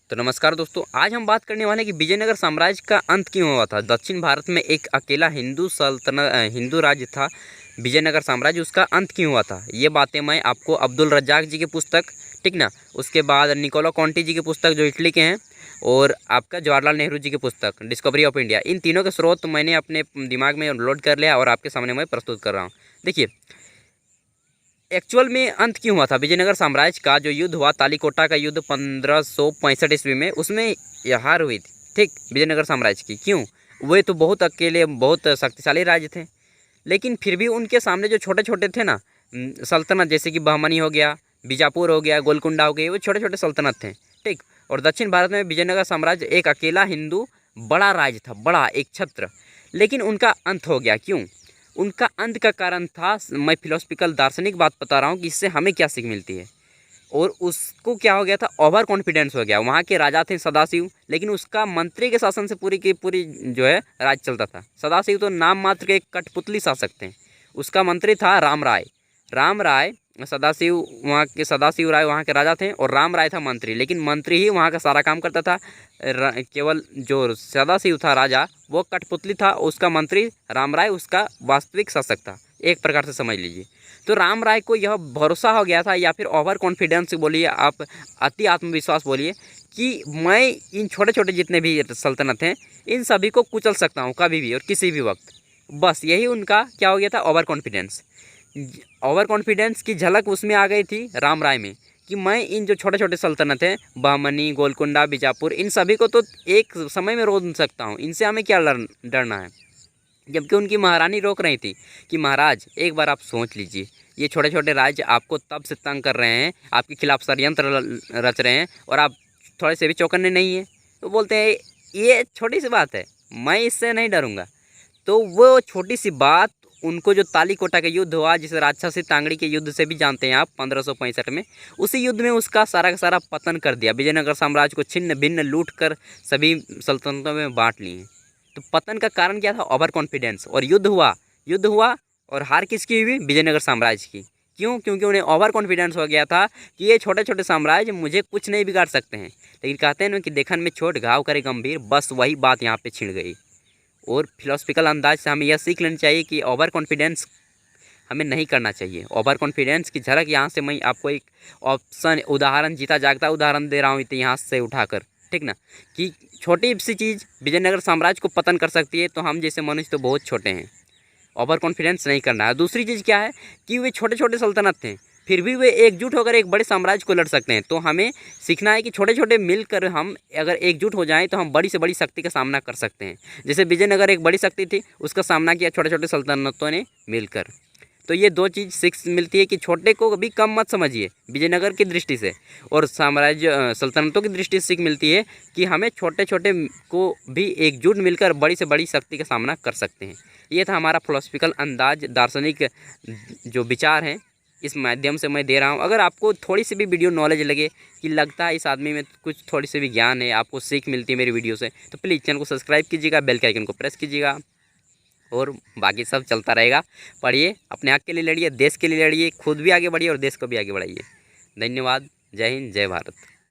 तो नमस्कार दोस्तों, आज हम बात करने वाले हैं कि विजयनगर साम्राज्य का अंत क्यों हुआ था। दक्षिण भारत में एक अकेला हिंदू राज्य था विजयनगर साम्राज्य, उसका अंत क्यों हुआ था। ये बातें मैं आपको अब्दुल रज्जाक जी की पुस्तक, ठीक ना, उसके बाद निकोलो कॉन्टी जी की पुस्तक जो इटली के हैं, और आपका जवाहरलाल नेहरू जी की पुस्तक डिस्कवरी ऑफ इंडिया, इन तीनों के स्रोत मैंने अपने दिमाग में लोड कर लिया और आपके सामने मैं प्रस्तुत कर रहा हूँ। देखिए, एक्चुअल में अंत क्यों हुआ था विजयनगर साम्राज्य का। जो युद्ध हुआ, तालीकोटा का युद्ध 1565 ईस्वी में, उसमें हार हुई थी, ठीक, विजयनगर साम्राज्य की। क्यों? वे तो बहुत अकेले, बहुत शक्तिशाली राज्य थे, लेकिन फिर भी उनके सामने जो छोटे छोटे थे ना सल्तनत, जैसे कि बहमनी हो गया, बीजापुर हो गया, गोलकुंडा हो गया, वो छोटे छोटे सल्तनत थे, ठीक। और दक्षिण भारत में विजयनगर साम्राज्य एक अकेला हिंदू बड़ा राज्य था, बड़ा एक छत्र। लेकिन उनका अंत हो गया। क्यों? उनका अंत का कारण था, मैं फिलोसफिकल दार्शनिक बात बता रहा हूँ कि इससे हमें क्या सीख मिलती है। और उसको क्या हो गया था, ओवर कॉन्फिडेंस हो गया। वहाँ के राजा थे सदाशिव, लेकिन उसका मंत्री के शासन से पूरी की पूरी जो है राज चलता था। सदाशिव तो नाम मात्र के एक कठपुतली शासक थे। उसका मंत्री था राम राय। राम राय सदाशिव, वहाँ के सदाशिव राय वहाँ के राजा थे, और राम राय था मंत्री। लेकिन मंत्री ही वहाँ का सारा काम करता था। केवल जो सदाशिव था राजा, वो कठपुतली था। उसका मंत्री राम राय उसका वास्तविक शासक था, एक प्रकार से समझ लीजिए। तो राम राय को यह भरोसा हो गया था, या फिर ओवर कॉन्फिडेंस बोलिए आप, अति आत्मविश्वास बोलिए, कि मैं इन छोटे छोटे जितने भी सल्तनत हैं, इन सभी को कुचल सकता हूँ कभी भी और किसी भी वक्त। बस यही उनका क्या हो गया था, ओवर कॉन्फिडेंस। ओवर कॉन्फिडेंस की झलक उसमें आ गई थी राम राय में, कि मैं इन जो छोटे छोटे सल्तनत हैं, बहमनी, गोलकुंडा, बीजापुर, इन सभी को तो एक समय में रोक सकता हूँ। इनसे हमें क्या डरना है। जबकि उनकी महारानी रोक रही थी कि महाराज, एक बार आप सोच लीजिए, ये छोटे छोटे राज्य आपको तब से तंग कर रहे हैं, आपके खिलाफ षड्यंत्र रच रहे हैं, और आप थोड़े से भी चौकन्ने नहीं हैं। तो बोलते हैं ये छोटी सी बात है, मैं इससे नहीं डरूंगा। तो वो छोटी सी बात उनको, जो तालीकोटा का युद्ध हुआ, जिसे राजसी तांगड़ी के युद्ध से भी जानते हैं आप, 1565 में, उसी युद्ध में उसका सारा का सारा पतन कर दिया। विजयनगर साम्राज्य को छिन्न भिन्न लूट कर सभी सल्तनतों में बांट लिए। तो पतन का कारण क्या था, ओवर कॉन्फिडेंस। और युद्ध हुआ और हार किसकी हुई, विजयनगर साम्राज्य की। क्यों? क्योंकि उन्हें ओवर कॉन्फिडेंस हो गया था कि ये छोटे छोटे साम्राज्य मुझे कुछ नहीं बिगाड़ सकते हैं। लेकिन कहते हैं ना कि देखन में छोट घाव करे गंभीर, बस वही बात यहाँ पे छिड़ गई। और फिलोसफिकल अंदाज से हमें यह सीख लेनी चाहिए कि ओवर कॉन्फिडेंस हमें नहीं करना चाहिए। ओवर कॉन्फिडेंस की झलक यहाँ से मैं आपको एक ऑप्शन, उदाहरण, जीता जागता उदाहरण दे रहा हूँ इतिहास से उठाकर, ठीक ना, कि छोटी सी चीज़ विजयनगर साम्राज्य को पतन कर सकती है। तो हम जैसे मनुष्य तो बहुत छोटे हैं, ओवर कॉन्फिडेंस नहीं करना है। दूसरी चीज़ क्या है कि वे छोटे छोटे सल्तनत थे, फिर भी वे एकजुट होकर एक बड़े साम्राज्य को लड़ सकते हैं। तो हमें सीखना है कि छोटे छोटे मिलकर हम अगर एकजुट हो जाएं, तो हम बड़ी से बड़ी शक्ति का सामना कर सकते हैं। जैसे विजयनगर एक बड़ी शक्ति थी, उसका सामना किया छोटे छोटे सल्तनतों ने मिलकर। तो ये दो चीज़ सीख मिलती है कि छोटे को कभी कम मत समझिए विजयनगर की दृष्टि से, और साम्राज्य सल्तनतों की दृष्टि से सीख मिलती है कि हमें छोटे छोटे को भी एकजुट मिलकर बड़ी से बड़ी शक्ति का सामना कर सकते हैं। ये था हमारा फिलोसफिकल अंदाज, दार्शनिक जो विचार हैं, इस माध्यम से मैं दे रहा हूँ। अगर आपको थोड़ी सी भी वीडियो नॉलेज लगे कि लगता है इस आदमी में कुछ थोड़ी सी भी ज्ञान है, आपको सीख मिलती है मेरी वीडियो से, तो प्लीज़ चैनल को सब्सक्राइब कीजिएगा, बेल के आइकन को प्रेस कीजिएगा, और बाकी सब चलता रहेगा। पढ़िए, अपने हक के लिए लड़िए, देश के लिए लड़िए, खुद भी आगे बढ़िए और देश को भी आगे बढ़ाइए। धन्यवाद। जय हिंद, जय भारत।